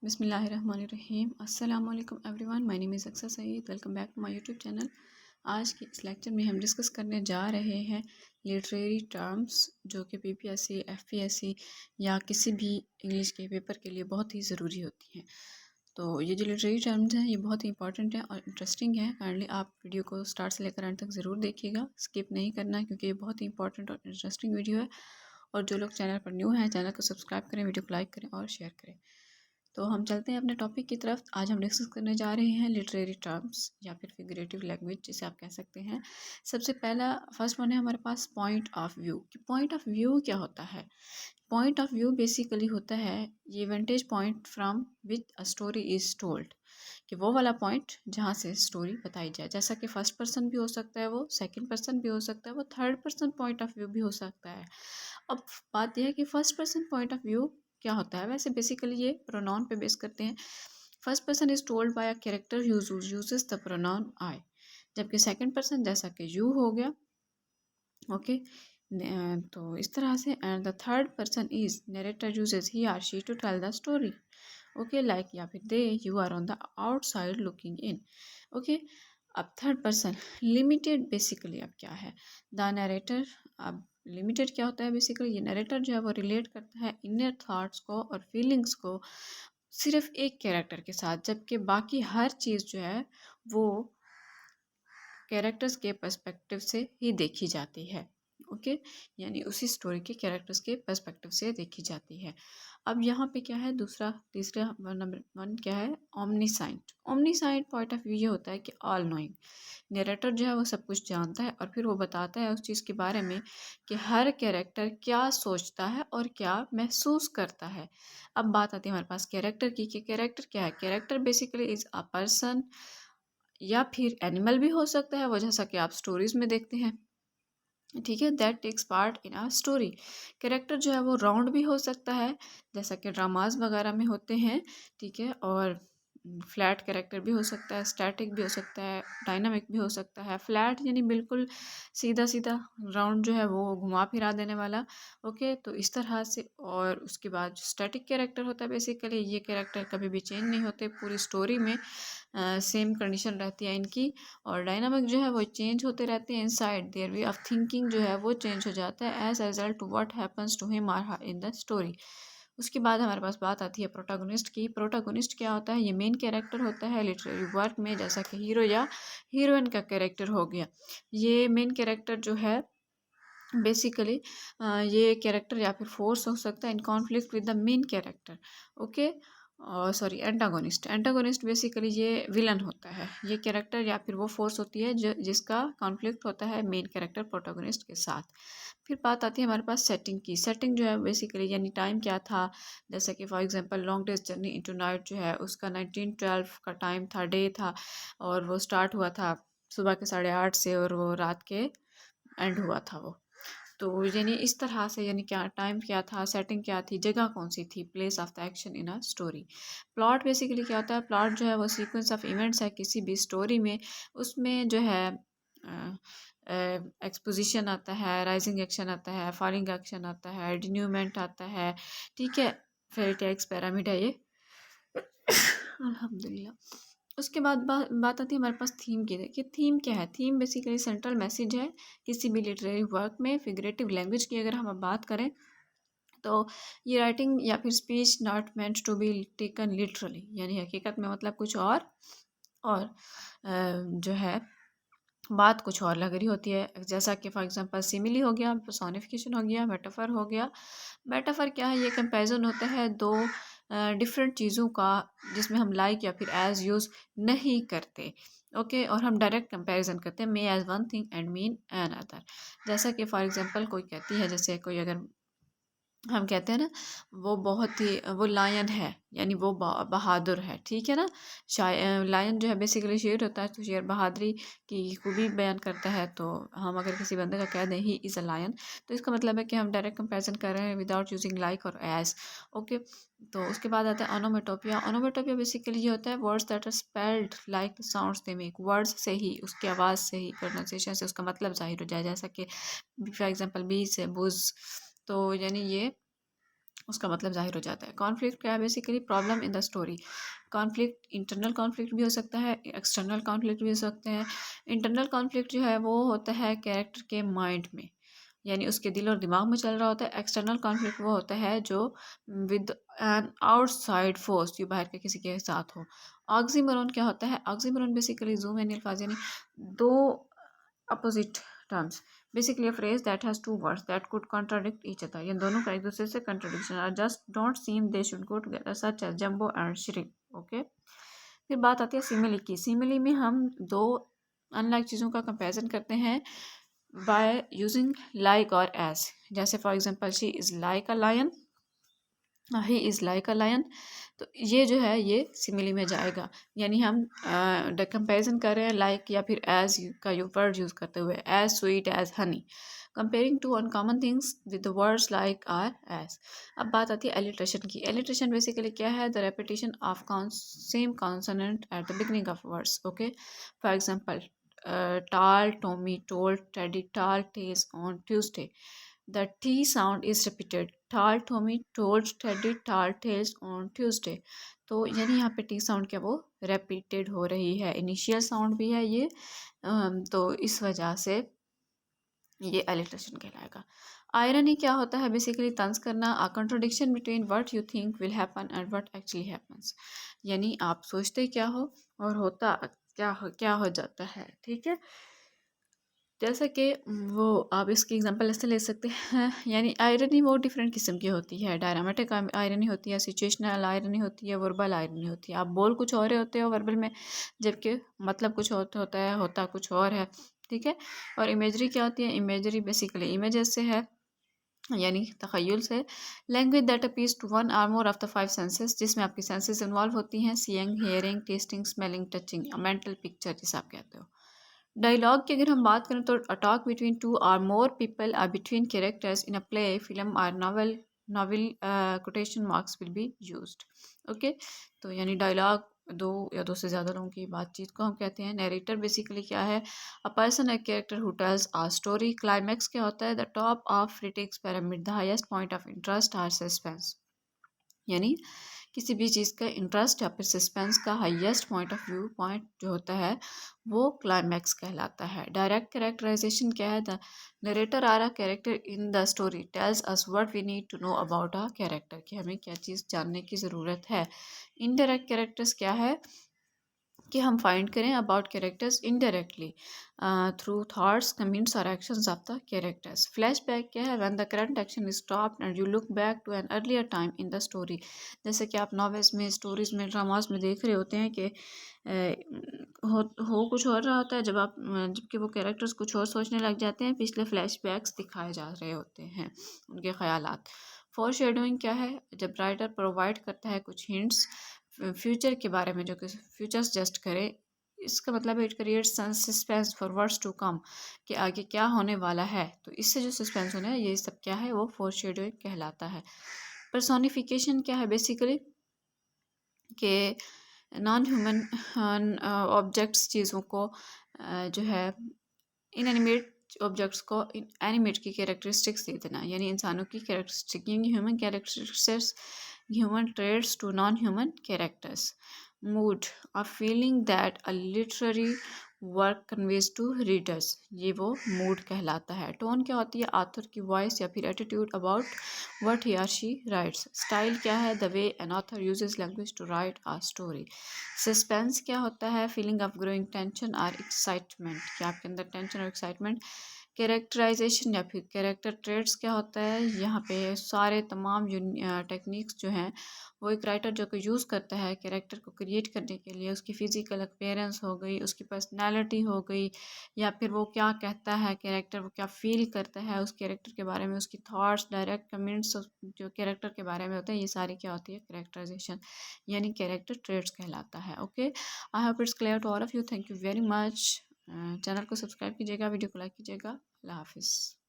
बिस्मिल्लाहिर्रहमानिर्रहीम। अस्सलाम वालेकुम everyone, my name is Aksar Saeed. Welcome back to my YouTube channel. आज के इस लेक्चर में हम डिस्कस करने जा रहे हैं लिटरेरी टर्म्स जो कि पीपीएससी, एफपीएससी या किसी भी इंग्लिश के पेपर के लिए बहुत ही ज़रूरी होती हैं। तो ये जो लिटरेरी टर्म्स हैं ये बहुत ही इंपॉर्टेंट है और इंटरेस्टिंग है। काइंडली आप वीडियो को स्टार्ट से लेकर एंड तक ज़रूर देखिएगा, स्किप नहीं करना क्योंकि ये बहुत ही इंपॉर्टेंट और इंटरेस्टिंग वीडियो है। और जो लोग चैनल पर न्यू हैं चैनल को सब्सक्राइब करें, वीडियो को लाइक करें और शेयर करें। तो हम चलते हैं अपने टॉपिक की तरफ। आज हम डिस्कस करने जा रहे हैं लिटरेरी टर्म्स या फिर फिगरेटिव लैंग्वेज जिसे आप कह सकते हैं। सबसे पहला फर्स्ट वन है हमारे पास पॉइंट ऑफ व्यू। कि पॉइंट ऑफ व्यू क्या होता है? पॉइंट ऑफ व्यू बेसिकली होता है ये वेंटेज point from which a story is told, कि वो वाला पॉइंट जहाँ से स्टोरी बताई जाए। जैसा कि फर्स्ट पर्सन भी हो सकता है, वो सेकंड पर्सन भी हो सकता है, वो third person point of view भी हो सकता है। अब बात यह है कि first person point of view क्या होता है। वैसे बेसिकली ये प्रोनाउन पे बेस करते हैं। First person is told by a character uses the pronoun आई, जबकि सेकंड पर्सन जैसा कि यू हो गया, ओके। तो इस तरह से and the third person is narrator uses he or she to tell the story, okay, like या फिर they, you are on the outside looking in, okay. अब थर्ड पर्सन लिमिटेड बेसिकली अब क्या है, द नरेटर। अब limited क्या होता है? बेसिकली ये नरेटर जो है वो रिलेट करता है इनर थॉट्स को और फीलिंग्स को सिर्फ एक कैरेक्टर के साथ, जबकि बाकी हर चीज़ जो है वो कैरेक्टर्स के पर्सपेक्टिव से ही देखी जाती है, ओके। यानी उसी स्टोरी के कैरेक्टर्स के पर्सपेक्टिव से देखी जाती है। अब यहाँ पे क्या है, दूसरा तीसरा नंबर वन क्या है, ओमनीसाइंट। ओमनीसाइंट पॉइंट ऑफ व्यू ये होता है कि ऑल नोइंग। नरेटर जो है वो सब कुछ जानता है और फिर वो बताता है उस चीज़ के बारे में कि हर कैरेक्टर क्या सोचता है और क्या महसूस करता है। अब बात आती है हमारे पास कैरेक्टर की, कि कैरेक्टर क्या है। Character basically is a person या फिर एनिमल भी हो सकता है, वो जैसा कि आप स्टोरीज में देखते हैं, ठीक है, that takes part in a story. Character जो है वो राउंड भी हो सकता है जैसा कि ड्रामाज वगैरह में होते हैं, ठीक है, और फ्लैट कैरेक्टर भी हो सकता है, स्टैटिक भी हो सकता है, डायनामिक भी हो सकता है। फ्लैट यानी बिल्कुल सीधा सीधा, राउंड जो है वो घुमा फिरा देने वाला, ओके। तो इस तरह से, और उसके बाद जो स्टैटिक कैरेक्टर होता है बेसिकली ये कैरेक्टर कभी भी चेंज नहीं होते, पूरी स्टोरी में सेम कंडीशन रहती है इनकी। और डायनामिक जो है वो चेंज होते रहते हैं, inside their way of thinking जो है वो चेंज हो जाता है as a result to what happens to him और हर इन द स्टोरी। उसके बाद हमारे पास बात आती है प्रोटागोनिस्ट की। प्रोटागोनिस्ट क्या होता है? ये मेन कैरेक्टर होता है लिटरेरी वर्क में, जैसा कि हीरो या हीरोइन का कैरेक्टर हो गया। ये मेन कैरेक्टर जो है बेसिकली ये कैरेक्टर या फिर फोर्स हो सकता है in conflict with the main character, okay. Sorry, antagonist. Antagonist basically ये विलन होता है। ये कैरेक्टर या फिर वो फोर्स होती है जो जिसका कॉन्फ्लिक्ट होता है मेन कैरेक्टर प्रोटोगोनिस्ट के साथ। फिर बात आती है हमारे पास सेटिंग की। सेटिंग जो है बेसिकली यानी टाइम क्या था, जैसे कि for example long days journey into night जो है उसका 1912 का टाइम था, डे था, और वो स्टार्ट हुआ था सुबह के 8:30 से और वो रात के एंड हुआ था वो। तो यानी इस तरह से, यानी क्या टाइम क्या था, सेटिंग क्या थी, जगह कौन सी थी, place of the action in a story. Plot basically क्या होता है? प्लॉट जो है वो सीक्वेंस ऑफ इवेंट्स है किसी भी स्टोरी में। उसमें जो है एक्सपोजिशन आता है, राइजिंग एक्शन आता है, फॉलिंग एक्शन आता है, डिन्यूमेंट आता है, ठीक है, फेरी टेक्स पिरामिड है ये अल्हम्दुलिल्लाह। उसके बाद बात आती है हमारे पास थीम की। देखिए थीम क्या है? थीम बेसिकली सेंट्रल मैसेज है किसी भी लिटरेरी वर्क में। फिगरेटिव लैंग्वेज की अगर हम अब बात करें तो ये राइटिंग या फिर speech not meant to be taken literally, यानी हकीकत में मतलब कुछ और जो है बात कुछ और लग रही होती है। जैसा कि फॉर एग्जांपल सिमिली हो गया, पर्सोनिफिकेशन हो गया, मेटाफर हो गया। मेटाफर क्या है? ये कंपैरिजन होता है दो डिफरेंट चीज़ों का जिसमें हम लाइक या फिर एज यूज़ नहीं करते, ओके, और हम डायरेक्ट कंपैरिजन करते हैं, may as one thing and mean another. जैसा कि फॉर एग्जांपल कोई कहती है, जैसे कोई अगर हम कहते हैं ना वो बहुत ही वो लायन है, यानी वो बहादुर है, ठीक है ना। लायन जो है बेसिकली शेर होता है, तो शेर बहादुरी की खूबी बयान करता है। तो हम अगर किसी बंदे का कह दें ही इज़ अ लायन, तो इसका मतलब है कि हम डायरेक्ट कंपैरिजन कर रहे हैं विदाउट यूजिंग लाइक और एज, ओके। तो उसके बाद आता है ओनोमेटोपिया। ओनोमेटोपिया बेसिकली ये होता है words that are spelled like the sounds they make. Words से ही, उसकी आवाज़ से ही, प्रोनाउंसिएशन से उसका मतलब जाहिर हो जाए। जैसा कि फॉर एग्जांपल बी से बुज, तो यानी ये उसका मतलब ज़ाहिर हो जाता है। कॉन्फ्लिक्ट क्या है? Basically problem in the story. Conflict internal conflict भी हो सकता है, एक्सटर्नल कॉन्फ्लिक्ट भी हो सकते हैं। इंटरनल कॉन्फ्लिक्ट जो है वो होता है कैरेक्टर के माइंड में, यानी उसके दिल और दिमाग में चल रहा होता है। एक्सटर्नल कॉन्फ्लिक्ट वो होता है जो विद एन आउटसाइड फोर्स, जो बाहर के किसी के साथ हो। ऑक्सीमोरन क्या होता है? ऑक्सीमोरन बेसिकली जूम एंड अल्फाज, यानी दो opposite terms, basically a phrase that has two words that could contradict each other. ये दोनों का एक दूसरे से कंट्राडिक्शन और just don't seem they should go together, such as jumbo and shrink. Okay, फिर बात आती है सिमिली की। सिमिली में हम दो अनलाइक चीज़ों का कंपेरिजन करते हैं बाय यूजिंग लाइक और एज। जैसे for example she is like a lion, he is like a lion. तो ये जो है ये सिमिली में जाएगा, यानी हम कंपेरिजन कर रहे हैं लाइक या फिर एज का वर्ड यूज़ करते हुए, as sweet as honey, comparing to uncommon things with the words like or as. अब बात आती है एलिट्रेशन की। एलिट्रेशन बेसिकली क्या है? The repetition of same consonant at the beginning of words. Okay, for example tall Tommy told Teddy tall tales on Tuesday. The T sound is repeated. Tall Tommy told Teddy tall tales on Tuesday. तो यानी यहाँ पे T sound क्या वो repeated हो रही है, initial sound भी है ये। तो इस वजह से ये एलिट्रेशन कहलाएगा। आयरनी क्या होता है? बेसिकली तंज करना, a contradiction between what you think will happen and what actually happens, यानी आप सोचते क्या हो और होता क्या हो जाता है। ठीक है, जैसा कि वो आप इसकी एग्जांपल ऐसे ले सकते हैं, यानी आयरनी वो डिफरेंट किस्म की होती है। डायनामेटिक आयरनी होती है, सिचुएशनल आयरनी होती है, वर्बल आयरनी होती है। आप बोल कुछ और होते हो वर्बल में, जबकि मतलब कुछ और होता है, होता कुछ और है। ठीक है, और इमेजरी क्या होती है? इमेजरी बेसिकली इमेजेस से है, यानी तख़य्युल से। Language that appeals to one or more of the five senses, जिसमें आपकी सेंसेस इन्वॉल्व होती हैं, seeing, hearing, tasting, smelling, touching, mental picture जिसे आप कहते हो। डायलॉग की अगर हम बात करें तो a talk between two or more people or between characters in a play, film or novel quotation marks will be used. Okay, तो यानी डायलॉग दो या दो से ज़्यादा लोगों की बातचीत को हम कहते हैं। नरेटर बेसिकली क्या है? A person a character who tells a story. Climax क्या होता है? The top of critics pyramid, the highest point of interest और सस्पेंस, यानी किसी भी चीज़ का इंटरेस्ट या फिर सस्पेंस का highest point of view point जो होता है वो क्लाइमैक्स कहलाता है। डायरेक्ट कैरेक्टराइजेशन क्या है? The narrator or a character in the story tells us what we need to know about a character, कि हमें क्या चीज़ जानने की ज़रूरत है। इनडायरेक्ट कैरेक्टर्स क्या है? कि हम फाइंड करें about characters indirectly through thoughts, comments और actions of the characters. Flashback क्या है? When the current action is stopped and you look back to an earlier time in the story. जैसे कि आप नॉवेल्स में, स्टोरीज में, dramas में देख रहे होते हैं कि हो कुछ और रहा होता है, जबकि वो कैरेक्टर्स कुछ और सोचने लग जाते हैं, पिछले फ्लैशबैक्स दिखाए जा रहे होते हैं उनके ख्यालात। फॉर शेडोइंग क्या है? जब राइटर प्रोवाइड करता है कुछ हिंट्स फ्यूचर के बारे में, जो कि फ्यूचर सजेस्ट करे, इसका मतलब है it creates suspense for words to come, कि आगे क्या होने वाला है। तो इससे जो सस्पेंस होना है, ये सब क्या है? वो फोर शेडोइंग कहलाता है। पर्सोनिफिकेशन क्या है? बेसिकली कि नॉन ह्यूमन ऑब्जेक्ट्स, चीज़ों को जो है इनएनिमेट ऑब्जेक्ट्स को एनिमेट की कैरेक्टरिस्टिक्स दे देना, यानी इंसानों की characteristic, human characteristics, human traits to non human characters. Mood, a feeling that a literary work conveys to readers, ये वो मूड कहलाता है। टोन क्या होती है? आथर की वॉइस या फिर attitude about what he or she writes. Style क्या है? The way an author uses language to write a story. Suspense क्या होता है? फीलिंग ऑफ ग्रोइंग टेंशन और एक्साइटमेंट, कि आपके अंदर टेंशन और एक्साइटमेंट। कैरेक्टराइजेशन या फिर कैरेक्टर ट्रेड्स क्या होता है? यहाँ पे सारे तमाम टेक्निक्स जो हैं वो एक राइटर जो कि यूज़ करता है कैरेक्टर को क्रिएट करने के लिए, उसकी फ़िज़िकल अपीयरेंस हो गई, उसकी पर्सनैलिटी हो गई, या फिर वो क्या कहता है कैरेक्टर, वो क्या फ़ील करता है उस कैरेक्टर के बारे में, उसकी थॉट्स, डायरेक्ट कमेंट्स जो कैरेक्टर के बारे में होते हैं, ये सारी क्या होती है? कैरेक्टराइजेशन, यानी कैरेक्टर ट्रेड्स कहलाता है। Okay, I hope it's clear to all of you. Thank you very much. Channel को सब्सक्राइब कीजिएगा, वीडियो को लाइक कीजिएगा। अल्लाह हाफिज़।